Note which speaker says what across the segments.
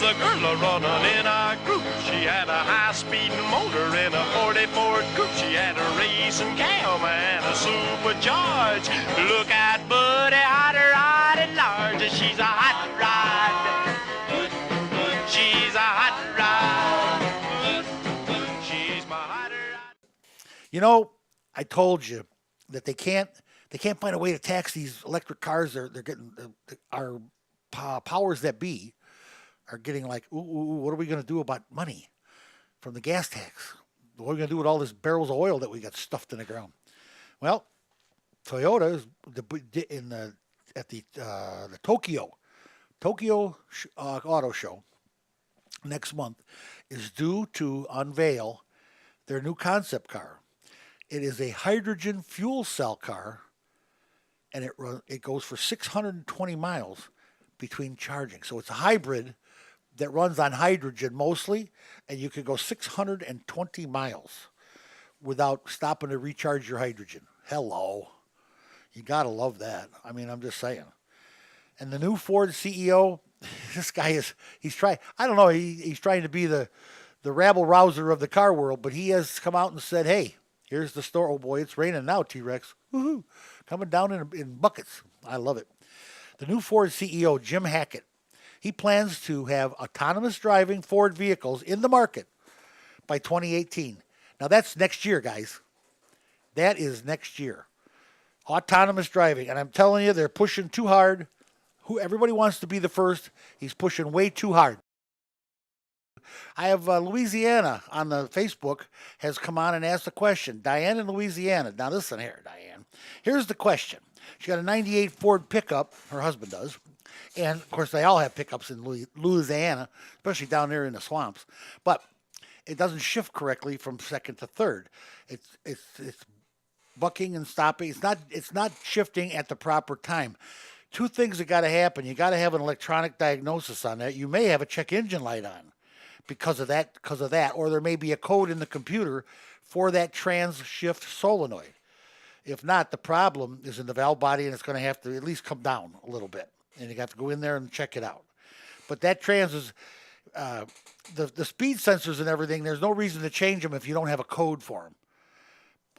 Speaker 1: the girl a-running in a group. She had a high-speed motor in a 40 Ford coupe. She had a racing cam and a supercharged. Look at Buddy, hot rod at large. She's a hot rod. She's a hot rod. She's my hot rod.
Speaker 2: You know, I told you that they can't find a way to tax these electric cars. They're getting our powers that be are getting like, ooh, what are we going to do about money from the gas tax? What are we going to do with all this barrels of oil that we got stuffed in the ground? Well, Toyota is at the Tokyo Auto Show next month is due to unveil their new concept car. It is a hydrogen fuel cell car, and it goes for 620 miles between charging. So it's a hybrid that runs on hydrogen mostly, and you can go 620 miles without stopping to recharge your hydrogen. Hello. You got to love that. I mean, I'm just saying. And the new Ford CEO, this guy he's trying, I don't know, he's trying to be the rabble-rouser of the car world, but he has come out and said, hey, here's the store. Oh, boy, it's raining now, T-Rex. Woohoo. Coming down in buckets. I love it. The new Ford CEO, Jim Hackett, he plans to have autonomous driving Ford vehicles in the market by 2018. Now, that's next year, guys. That is next year. Autonomous driving. And I'm telling you, they're pushing too hard. Everybody wants to be the first. He's pushing way too hard. I have Louisiana on the Facebook has come on and asked a question. Diane in Louisiana. Now listen here, Diane. Here's the question. She got a 98 Ford pickup. Her husband does. And, of course, they all have pickups in Louisiana, especially down there in the swamps. But it doesn't shift correctly from second to third. It's bucking and stopping. It's not shifting at the proper time. Two things that got to happen. You got to have an electronic diagnosis on that. You may have a check engine light on because of that, or there may be a code in the computer for that trans shift solenoid. If not, the problem is in the valve body, and it's going to have to at least come down a little bit, and you have to go in there and check it out. But that trans is the speed sensors and everything. There's no reason to change them if you don't have a code for them.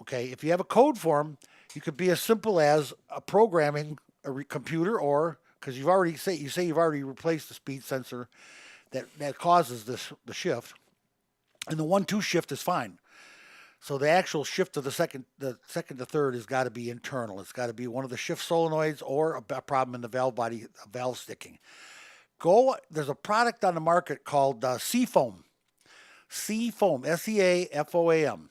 Speaker 2: Okay, if you have a code for them, you could be as simple as programming a computer, or because you've already replaced the speed sensor that causes the shift, and the 1-2 shift is fine. So the actual shift of the second to third has got to be internal. It's got to be one of the shift solenoids or a problem in the valve body, a valve sticking. There's a product on the market called Seafoam. Seafoam, Seafoam.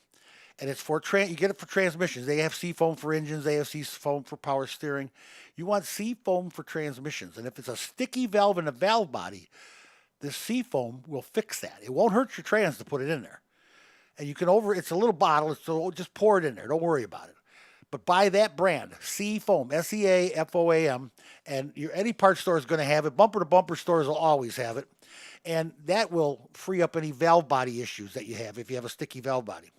Speaker 2: And it's you get it for transmissions. They have Seafoam for engines. They have Seafoam for power steering. You want Seafoam for transmissions. And if it's a sticky valve in the valve body, this Seafoam will fix that. It won't hurt your trans to put it in there. And you can it's a little bottle, so just pour it in there. Don't worry about it. But buy that brand, Seafoam, Seafoam, and any parts store is going to have it. Bumper-to-bumper stores will always have it. And that will free up any valve body issues that you have if you have a sticky valve body.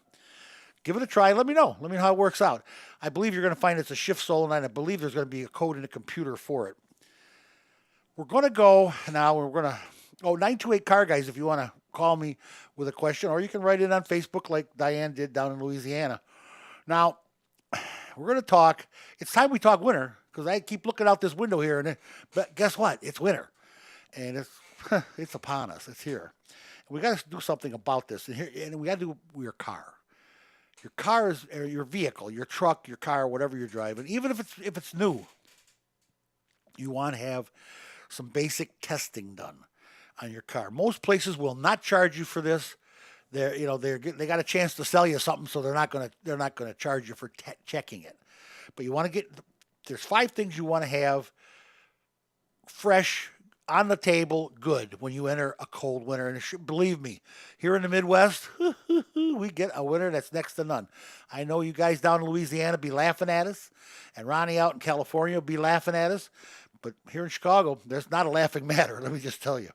Speaker 2: Give it a try. Let me know. Let me know how it works out. I believe you're going to find it's a shift solenoid. I believe there's going to be a code in the computer for it. We're going to go now. We're going to 928 Car Guys if you want to call me with a question, or you can write it on Facebook like Diane did down in Louisiana. Now, we're going to talk. It's time we talk winter because I keep looking out this window here, but guess what? It's winter, and it's upon us. It's here. And we got to do something about this, and we got to do your car. Your car is or your vehicle, your truck, your car, whatever you're driving. Even if it's new, you want to have some basic testing done on your car. Most places will not charge you for this. They got a chance to sell you something, so they're not gonna charge you for checking it. But you want to there's 5 things you want to have fresh on the table, good when you enter a cold winter. And believe me, here in the Midwest, we get a winter that's next to none. I know you guys down in Louisiana be laughing at us, and Ronnie out in California will be laughing at us. But here in Chicago, there's not a laughing matter. Let me just tell you.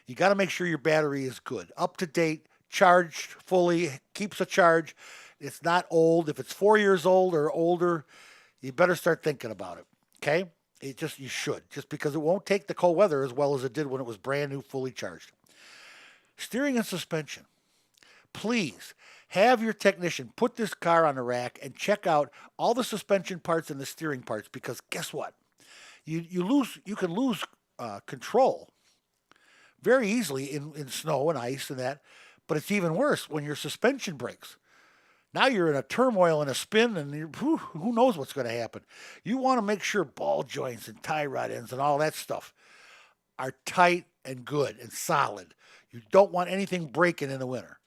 Speaker 2: You got to make sure your battery is good, up to date, charged fully, keeps a charge. It's not old. If it's 4 years old or older, you better start thinking about it. Okay? You should, just because it won't take the cold weather as well as it did when it was brand new, fully charged. Steering and suspension. Please have your technician put this car on the rack and check out all the suspension parts and the steering parts, because guess what? You can lose control very easily in snow and ice and that, but it's even worse when your suspension breaks. Now you're in a turmoil and a spin, and who knows what's going to happen. You want to make sure ball joints and tie rod ends and all that stuff are tight and good and solid. You don't want anything breaking in the winter.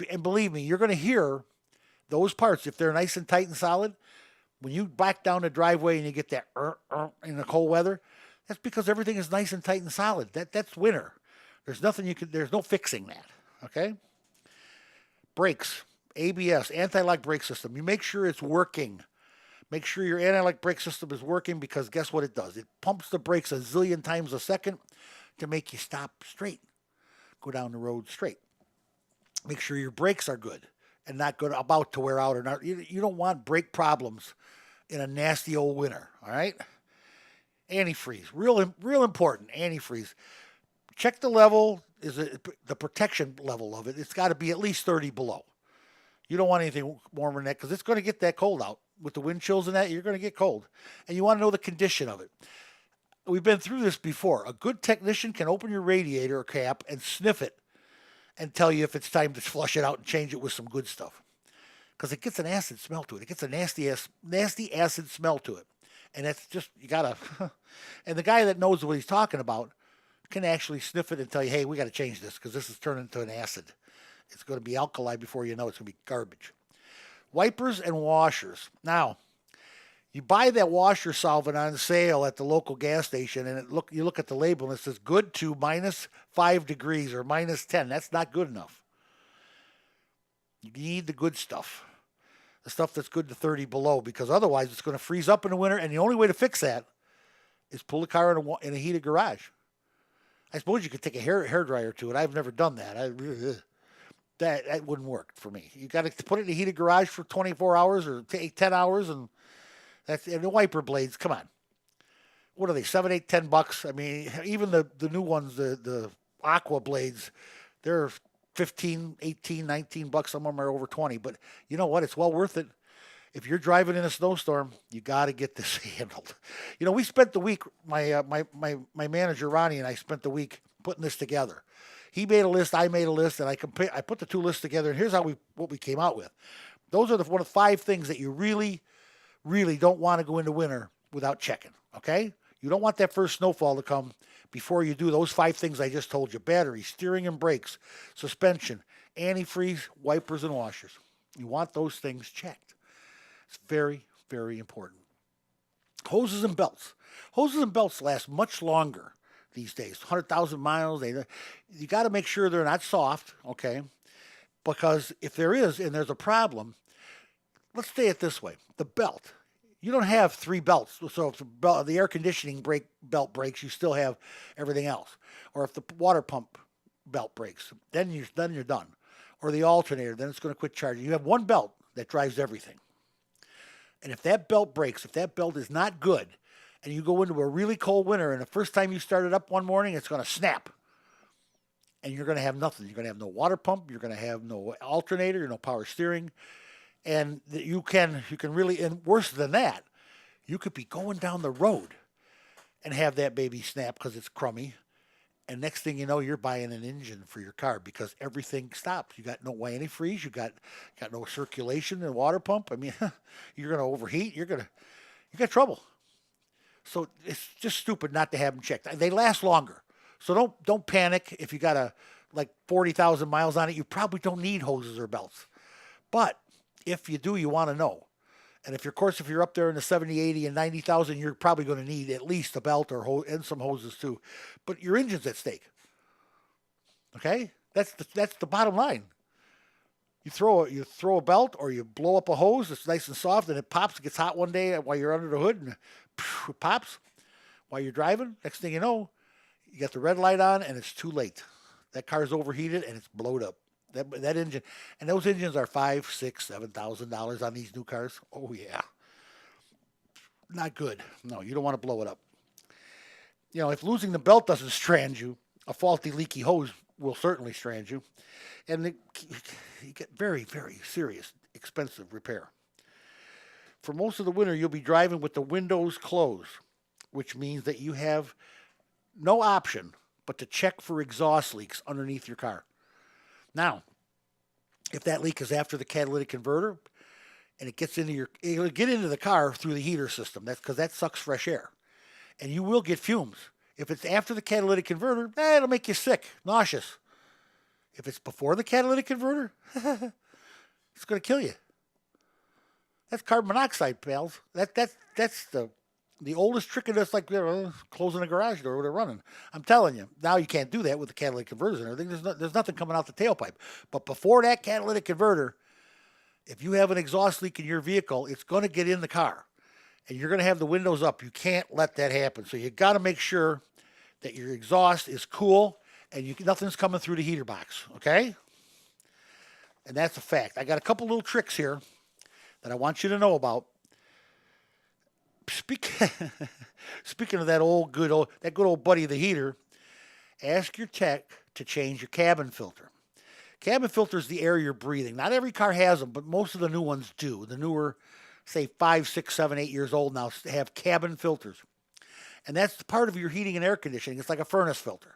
Speaker 2: And believe me, you're going to hear those parts, if they're nice and tight and solid, when you back down the driveway and you get that in the cold weather, that's because everything is nice and tight and solid. That's winter. There's no fixing that. Okay? Brakes. ABS, anti-lock brake system. You make sure it's working. Make sure your anti-lock brake system is working, because guess what it does? It pumps the brakes a zillion times a second to make you stop straight. Go down the road straight. Make sure your brakes are good and not good about to wear out or not. You don't want brake problems in a nasty old winter, all right? Antifreeze, real important, antifreeze. Check the level, the protection level of it. It's got to be at least 30 below. You don't want anything warmer than that, because it's going to get that cold out. With the wind chills and that, you're going to get cold. And you want to know the condition of it. We've been through this before. A good technician can open your radiator cap and sniff it and tell you if it's time to flush it out and change it with some good stuff. Because it gets an acid smell to it. It gets a nasty acid smell to it. And that's just, you got to, and the guy that knows what he's talking about can actually sniff it and tell you, hey, we got to change this because this is turning into an acid. It's going to be alkali before you know it's going to be garbage. Wipers and washers. Now, you buy that washer solvent on sale at the local gas station, and you look at the label and it says good to -5 degrees or -10. That's not good enough. You need the good stuff. The stuff that's good to 30 below, because otherwise it's going to freeze up in the winter, and the only way to fix that is pull the car in a heated garage. I suppose you could take a hair dryer to it. I've never done that. That wouldn't work for me. You got to put it in a heated garage for 24 hours or 10 hours, and the wiper blades. Come on, what are they? $7, $8, $10? I mean, even the new ones, the Aqua blades, they're 15, 18, 19 bucks. Some of them are over 20. But you know what? It's well worth it. If you're driving in a snowstorm, you got to get this handled. You know, we spent the week. My manager Ronnie and I spent the week putting this together. He made a list, I made a list, and I put the two lists together, and here's what we came out with. Those are one of 5 things that you really, really don't want to go into winter without checking, okay? You don't want that first snowfall to come before you do those 5 things I just told you. Battery, steering and brakes, suspension, antifreeze, wipers, and washers. You want those things checked. It's very, very important. Hoses and belts. Hoses and belts last much longer these days. 100,000 miles. You got to make sure they're not soft, okay? Because if there is, and there's a problem, let's say it this way. The belt. You don't have 3 belts. So if the air conditioning belt breaks, you still have everything else. Or if the water pump belt breaks, then you're done. Or the alternator, then it's going to quit charging. You have one belt that drives everything. And if that belt breaks, if that belt is not good, and you go into a really cold winter, and the first time you start it up one morning, it's going to snap. And you're going to have nothing. You're going to have no water pump. You're going to have no alternator, no power steering. And you can really, and worse than that, you could be going down the road and have that baby snap because it's crummy. And next thing you know, you're buying an engine for your car because everything stops. You got no antifreeze. You got no circulation and water pump. I mean, you're going to overheat. You got trouble. So it's just stupid not to have them checked. They last longer. So don't panic if you got 40,000 miles on it. You probably don't need hoses or belts. But if you do, you want to know. And if you're up there in the 70, 80, and 90,000, you're probably going to need at least a belt and some hoses too. But your engine's at stake. Okay? That's the bottom line. You throw a belt or you blow up a hose that's nice and soft and it pops. It gets hot one day while you're under the hood and it pops while you're driving. Next thing you know, you got the red light on and it's too late. That car's overheated and it's blowed up. That engine, and those engines are $5,000, $6,000, $7,000 on these new cars. Oh yeah. not good. No, you don't want to blow it up. You know, if losing the belt doesn't strand you, a faulty leaky hose will certainly strand you. And you get very, very serious, expensive repair. For most of the winter, you'll be driving with the windows closed, which means that you have no option but to check for exhaust leaks underneath your car. Now, if that leak is after the catalytic converter and it'll get into the car through the heater system. That's because that sucks fresh air. And you will get fumes. If it's after the catalytic converter, it'll make you sick, nauseous. If it's before the catalytic converter, it's going to kill you. That's carbon monoxide, pals. That's the oldest trick of this, like closing a garage door with it running. I'm telling you, now you can't do that with the catalytic converters and everything. There's nothing coming out the tailpipe. But before that catalytic converter, if you have an exhaust leak in your vehicle, it's going to get in the car. And you're going to have the windows up. You can't let that happen. So you got to make sure that your exhaust is cool and nothing's coming through the heater box, okay? And that's a fact. I got a couple little tricks here that I want you to know about. Speaking of that good old buddy, the heater, ask your tech to change your cabin filter. Cabin filter is the air you're breathing. Not every car has them, but most of the new ones do. The newer, say 5, 6, 7, 8 years old now, have cabin filters. And that's part of your heating and air conditioning. It's like a furnace filter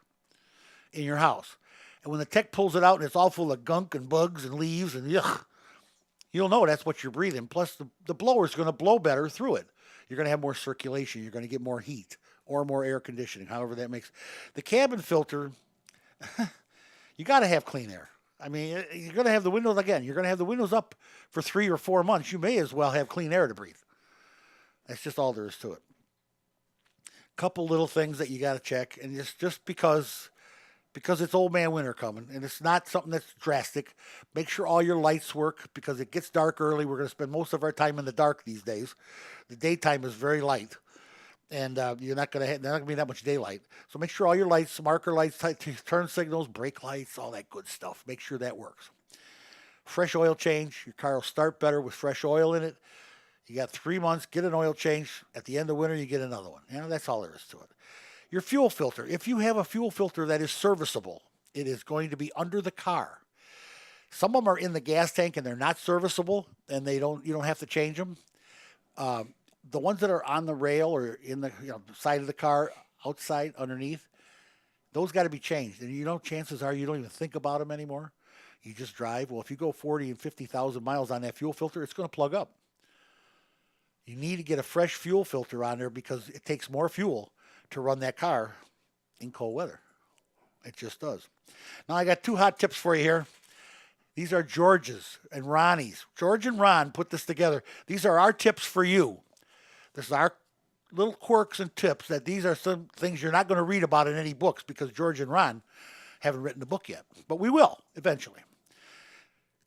Speaker 2: in your house. And when the tech pulls it out and it's all full of gunk and bugs and leaves and yuck, you'll know that's what you're breathing. Plus, the blower is going to blow better through it. You're going to have more circulation. You're going to get more heat or more air conditioning, however that makes. The cabin filter, you got to have clean air. I mean, you're going to have the windows, again, you're going to have the windows up for 3 or 4 months. You may as well have clean air to breathe. That's just all there is to it. Couple little things that you got to check, and just because it's old man winter coming, and it's not something that's drastic. Make sure all your lights work because it gets dark early. We're going to spend most of our time in the dark these days. The daytime is very light, and there's not going to be that much daylight. So make sure all your lights, marker lights, turn signals, brake lights, all that good stuff. Make sure that works. Fresh oil change. Your car will start better with fresh oil in it. You got 3 months, get an oil change. At the end of winter, you get another one. That's all there is to it. Your fuel filter. If you have a fuel filter that is serviceable, it is going to be under the car. Some of them are in the gas tank and they're not serviceable, and you don't have to change them. The ones that are on the rail or in the side of the car, outside, underneath, those got to be changed. And chances are you don't even think about them anymore. You just drive. Well, if you go 40 and 50,000 miles on that fuel filter, it's going to plug up. You need to get a fresh fuel filter on there because it takes more fuel to run that car in cold weather. It just does. Now I got 2 hot tips for you here. These are George's and Ronnie's. George and Ron put this together. These are our tips for you. This is our little quirks and tips that these are some things you're not going to read about in any books because George and Ron haven't written a book yet. But we will eventually.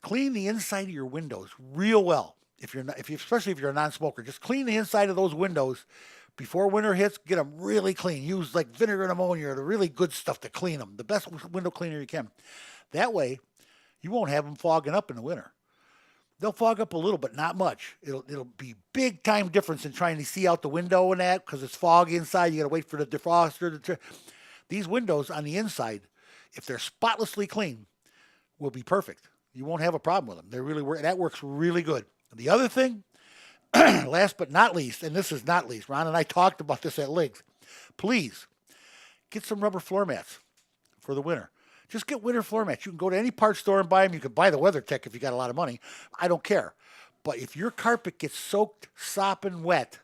Speaker 2: Clean the inside of your windows real well. Especially if you're a non-smoker, just clean the inside of those windows before winter hits. Get them really clean. Use like vinegar and ammonia or the really good stuff to clean them. The best window cleaner you can. That way, you won't have them fogging up in the winter. They'll fog up a little, but not much. It'll be big time difference in trying to see out the window and that because it's foggy inside. You got to wait for the defroster. These windows on the inside, if they're spotlessly clean, will be perfect. You won't have a problem with them. They really work. That works really good. The other thing, last but not least, and this is not least, Ron and I talked about this at length. Please get some rubber floor mats for the winter. Just get winter floor mats. You can go to any parts store and buy them. You can buy the WeatherTech if you got a lot of money. I don't care. But if your carpet gets soaked, sopping wet,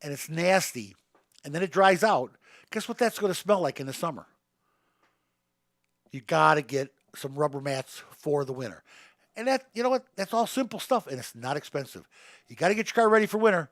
Speaker 2: and it's nasty, and then it dries out, guess what that's going to smell like in the summer? You got to get some rubber mats for the winter. And that, you know what? That's all simple stuff, and it's not expensive. You got to get your car ready for winter.